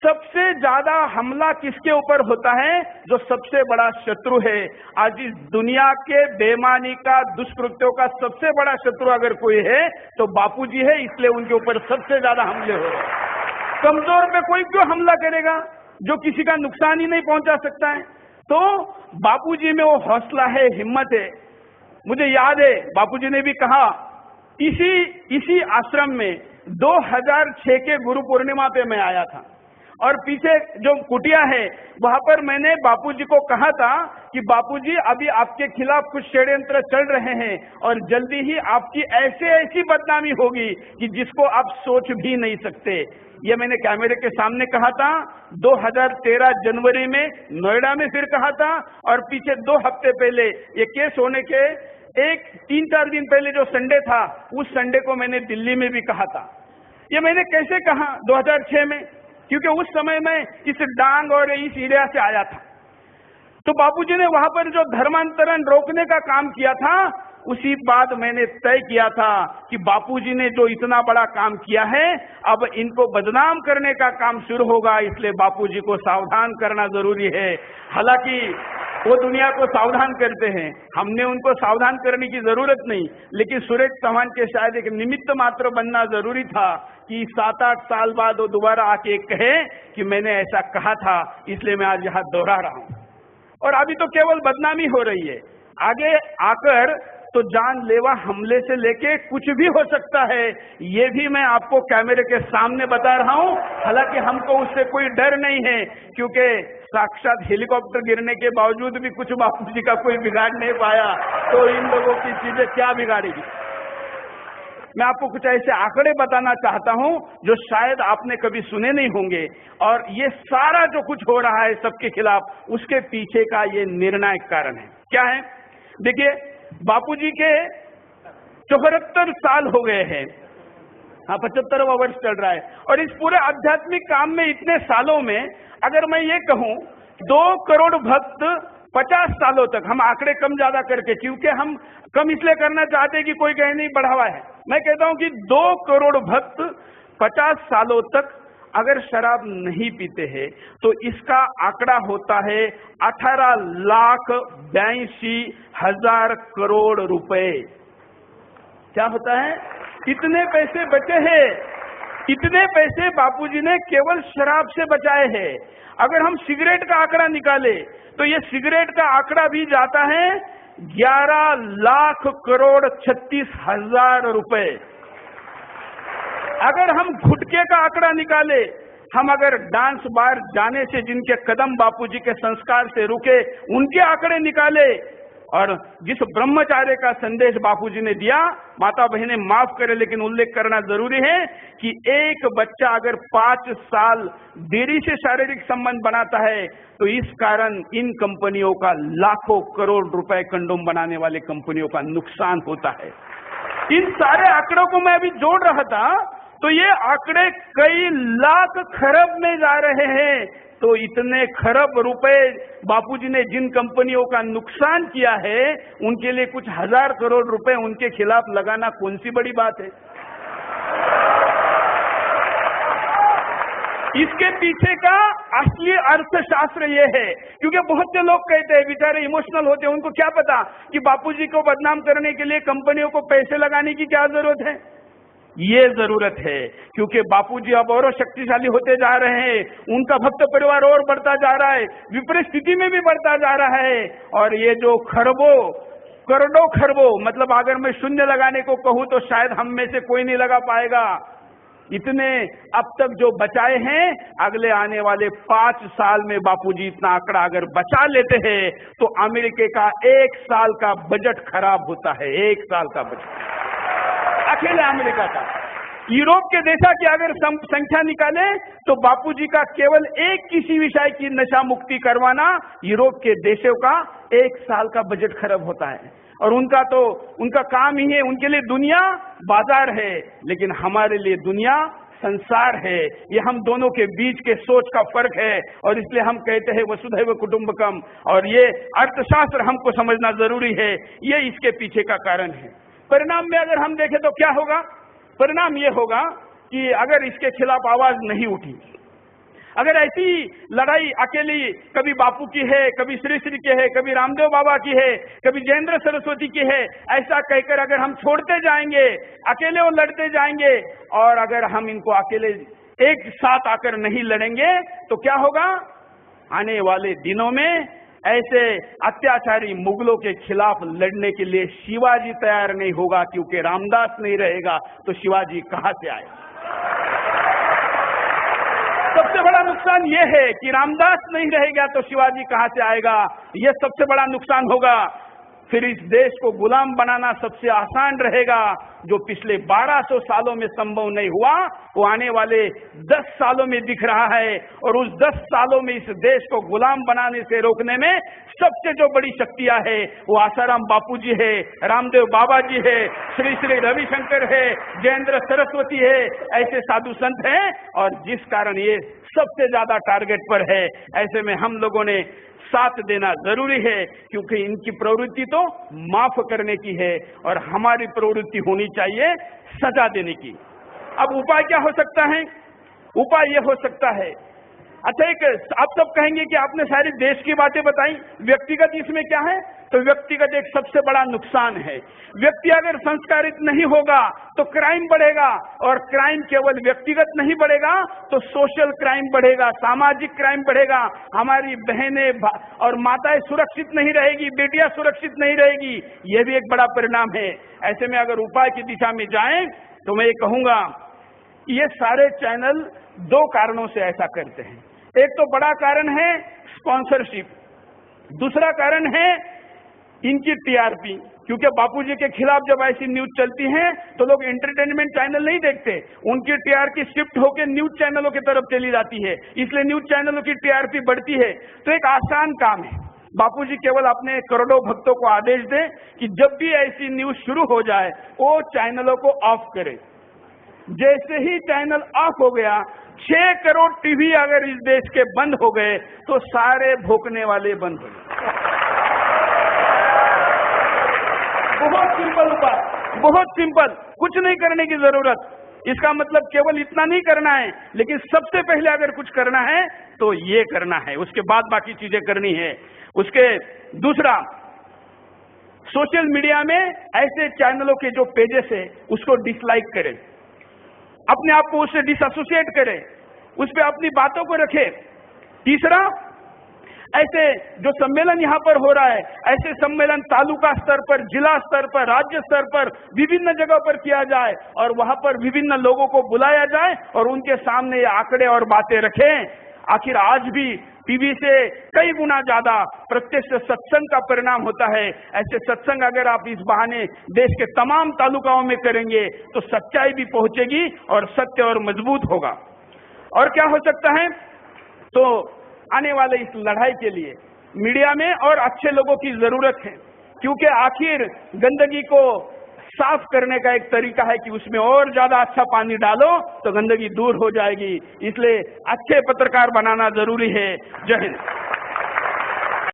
सबसे ज्यादा हमला किसके ऊपर होता है? जो सबसे बड़ा शत्रु है। आज इस दुनिया के बेईमानी का, दुष्कृत्यों का सबसे बड़ा शत्रु अगर कोई है तो बापूजी है, इसलिए उनके ऊपर सबसे ज्यादा हमले हो रहे हैं। कमजोर पे कोई क्यों हमला करेगा जो किसी का नुकसान ही नहीं पहुंचा सकता है? तो बापूजी में वो हौसला है, हिम्मत है। मुझे याद है बापूजी ने भी कहा, इसी आश्रम में 2006 के गुरु पूर्णिमा पे मैं आया था और पीछे जो कुटिया है वहां पर मैंने बापूजी को कहा था कि बापूजी अभी आपके खिलाफ कुछ षड्यंत्र चल रहे हैं और जल्दी ही आपकी ऐसी बदनामी होगी कि जिसको आप सोच भी नहीं सकते। ये मैंने कैमरे के सामने कहा था। 2013 जनवरी में नोएडा में फिर कहा था और पीछे 2 हफ्ते पहले ये केस होने के 3-4 दिन पहले जो संडे था उस संडे को मैंने दिल्ली में भी कहा था। ये मैंने कैसे कहा 2006 में, क्योंकि उस समय मैं इस डांग और इस एरिया से आया था। तो बापूजी ने वहां पर जो धर्मांतरण रोकने का काम किया था, उसी बाद मैंने तय किया था कि बापूजी ने जो इतना बड़ा काम किया है अब इनको बदनाम करने का काम शुरू होगा, इसलिए बापूजी को सावधान करना जरूरी है। हालांकि वो दुनिया को सावधान करते हैं, हमने उनको सावधान करने की जरूरत नहीं, लेकिन सुरेश चौहान के शायद एक निमित्त मात्र बनना जरूरी था कि 7-8 साल बाद वो दोबारा आके कहे कि मैंने ऐसा कहा था, इसलिए मैं आज यहाँ दोहरा रहा हूँ। और अभी तो केवल बदनामी हो रही है, आगे आकर तो जानलेवा हमले से लेके कुछ भी हो सकता है, ये भी मैं आपको कैमरे के सामने बता रहा हूं। हालांकि हमको उससे कोई डर नहीं है, क्योंकि साक्षात हेलीकॉप्टर गिरने के बावजूद भी कुछ बापूजी का कोई बिगाड़ नहीं पाया, तो इन लोगों की चीजें क्या बिगाड़ेगी। मैं आपको कुछ ऐसे आंकड़े बताना चाहता हूं जो शायद आपने कभी सुने नहीं होंगे, और ये सारा जो कुछ हो रहा है सबके खिलाफ, उसके पीछे का ये निर्णायक कारण है। क्या है? देखिए, बापूजी के 74 साल हो गए हैं, हाँ 75वां वर्ष चल रहा है, और इस पूरे आध्यात्मिक काम में इतने सालों में अगर मैं ये कहूं 2 करोड़ भक्त 50 सालों तक, हम आंकड़े कम ज्यादा करके, क्योंकि हम कम इसलिए करना चाहते हैं कि कोई कहे नहीं बढ़ावा है, मैं कहता हूं कि 2 करोड़ भक्त 50 सालों तक अगर शराब नहीं पीते हैं तो इसका आंकड़ा होता है 18,82,000 करोड़ रुपए। क्या होता है? इतने पैसे बचे हैं, इतने पैसे बापूजी ने केवल शराब से बचाए हैं। अगर हम सिगरेट का आंकड़ा निकाले तो ये सिगरेट का आंकड़ा भी जाता है 11,36,000 रुपए। अगर हम गुटखे का आंकड़ा निकाले, हम अगर डांस बार जाने से जिनके कदम बापूजी के संस्कार से रुके उनके आंकड़े निकाले, और जिस ब्रह्मचार्य का संदेश बापूजी ने दिया, माता बहनें माफ करें लेकिन उल्लेख करना जरूरी है कि एक बच्चा अगर 5 साल देरी से शारीरिक संबंध बनाता है तो इस कारण इन कंपनियों का लाखों करोड़ रुपए कंडोम बनाने वाले कंपनियों का नुकसान होता है। इन सारे आंकड़ों को मैं अभी जोड़ रहा था तो ये आंकड़े कई लाख खरब में जा रहे हैं। तो इतने खरब रुपए बापूजी ने जिन कंपनियों का नुकसान किया है, उनके लिए कुछ 1000 करोड़ रुपए उनके खिलाफ लगाना कौन सी बड़ी बात है? इसके पीछे का असली अर्थशास्त्र ये है, क्योंकि बहुत से लोग कहते हैं, बेचारे इमोशनल होते हैं, उनको क्या पता कि बापूजी को बदनाम करने के लिए कंपनियों को पैसे लगाने की क्या जरूरत है। ये जरूरत है, क्योंकि बापूजी अब और शक्तिशाली होते जा रहे हैं, उनका भक्त परिवार और बढ़ता जा रहा है, विपरीत स्थिति में भी बढ़ता जा रहा है, और ये जो करोड़ों खरबों, मतलब अगर मैं शून्य लगाने को कहूं तो शायद हम में से कोई नहीं लगा पाएगा, इतने अब तक जो बचाए हैं, अगले आने वाले 5 साल में बापूजी इतना आंकड़ा अगर बचा लेते हैं तो अमेरिका का 1 साल का बजट खराब होता है। 1 साल का बजट अकेले अमेरिका का। यूरोप के देशों की अगर संख्या निकाले तो बापूजी का केवल एक किसी विषय की नशा मुक्ति करवाना यूरोप के देशों का 1 साल का बजट खराब होता है। और उनका काम ही है, उनके लिए दुनिया बाजार है, लेकिन हमारे लिए दुनिया संसार है। ये हम दोनों के बीच के सोच का फर्क है, और इसलिए हम कहते हैं वसुधैव कुटुंबकम, और ये अर्थशास्त्र हमको समझना जरूरी है। ये इसके पीछे का कारण है। परिणाम में अगर हम देखें तो क्या होगा? परिणाम ये होगा कि अगर इसके खिलाफ आवाज नहीं उठी, अगर ऐसी लड़ाई अकेली कभी बापू की है, कभी श्री श्री की है, कभी रामदेव बाबा की है, कभी जयेंद्र सरस्वती की है, ऐसा कहकर अगर हम छोड़ते जाएंगे, अकेले वो लड़ते जाएंगे, और अगर हम इनको अकेले एक साथ आकर नहीं लड़ेंगे तो क्या होगा? आने वाले दिनों में ऐसे अत्याचारी मुगलों के खिलाफ लड़ने के लिए शिवाजी तैयार नहीं होगा, क्योंकि रामदास नहीं रहेगा तो शिवाजी कहां से आए? सबसे बड़ा नुकसान यह है कि रामदास नहीं रहेगा तो शिवाजी कहां से आएगा? यह सबसे बड़ा नुकसान होगा। फिर इस देश को गुलाम बनाना सबसे आसान रहेगा। जो पिछले 1200 सालों में संभव नहीं हुआ, वो आने वाले 10 सालों में दिख रहा है। और उस 10 सालों में इस देश को गुलाम बनाने से रोकने में सबसे जो बड़ी शक्तियां है वो आसाराम बापू जी है, रामदेव बाबा जी है, श्री श्री रविशंकर है, जयेंद्र सरस्वती है, ऐसे साधु संत हैं। और जिस कारण ये सबसे ज्यादा टारगेट पर है, ऐसे में हम लोगों ने साथ देना जरूरी है, क्योंकि इनकी प्रवृत्ति तो माफ करने की है और हमारी प्रवृत्ति होनी चाहिए सजा देने की। अब उपाय क्या हो सकता है? उपाय यह हो सकता है, अच्छा एक आप सब कहेंगे कि आपने सारी देश की बातें बताई, व्यक्तिगत इसमें क्या है? तो व्यक्तिगत एक सबसे बड़ा नुकसान है। व्यक्ति अगर संस्कारित नहीं होगा तो क्राइम बढ़ेगा, और क्राइम केवल व्यक्तिगत नहीं बढ़ेगा तो सोशल क्राइम बढ़ेगा, सामाजिक क्राइम बढ़ेगा। हमारी बहनें और माताएं सुरक्षित नहीं रहेगी, बेटियां सुरक्षित नहीं रहेगी, यह भी एक बड़ा परिणाम है। ऐसे में अगर उपाय की दिशा में जाएं तो मैं ये कहूंगा, ये सारे चैनल 2 कारणों से ऐसा करते हैं। एक तो बड़ा कारण है स्पॉन्सरशिप, दूसरा कारण है इनकी टीआरपी, क्योंकि बापूजी के खिलाफ जब ऐसी न्यूज चलती है तो लोग एंटरटेनमेंट चैनल नहीं देखते, उनकी टीआरपी शिफ्ट होकर न्यूज चैनलों की तरफ चली जाती है, इसलिए न्यूज चैनलों की टीआरपी बढ़ती है। तो एक आसान काम है, बापूजी केवल अपने करोड़ों भक्तों को आदेश दें कि जब भी ऐसी न्यूज शुरू हो जाए वो चैनलों को ऑफ करें। जैसे ही चैनल ऑफ हो गया, 6 करोड़ टीवी अगर इस देश के बंद हो गए तो सारे भोंकने वाले बंद हो गए। बहुत सिंपल उपाय, बहुत सिंपल, कुछ नहीं करने की जरूरत। इसका मतलब केवल इतना नहीं करना है, लेकिन सबसे पहले अगर कुछ करना है तो ये करना है, उसके बाद बाकी चीजें करनी है। उसके दूसरा, सोशल मीडिया में ऐसे चैनलों के जो पेजेस है उसको डिसलाइक करें, अपने आप को उससे डिसएसोसिएट करें, उस पर अपनी बातों को रखें। तीसरा, ऐसे जो सम्मेलन यहाँ पर हो रहा है, ऐसे सम्मेलन तालुका स्तर पर, जिला स्तर पर, राज्य स्तर पर, विभिन्न जगह पर किया जाए और वहां पर विभिन्न लोगों को बुलाया जाए और उनके सामने ये आंकड़े और बातें रखें। आखिर आज भी टीवी से कई गुना ज्यादा प्रत्यक्ष सत्संग का परिणाम होता है। ऐसे सत्संग अगर आप इस बहाने देश के तमाम तालुकाओं में करेंगे तो सच्चाई भी पहुंचेगी और सत्य और मजबूत होगा। और क्या हो सकता है? तो आने वाले इस लड़ाई के लिए मीडिया में और अच्छे लोगों की जरूरत है, क्योंकि आखिर गंदगी को साफ करने का एक तरीका है कि उसमें और ज्यादा अच्छा पानी डालो तो गंदगी दूर हो जाएगी। इसलिए अच्छे पत्रकार बनाना जरूरी है। जय हिंद।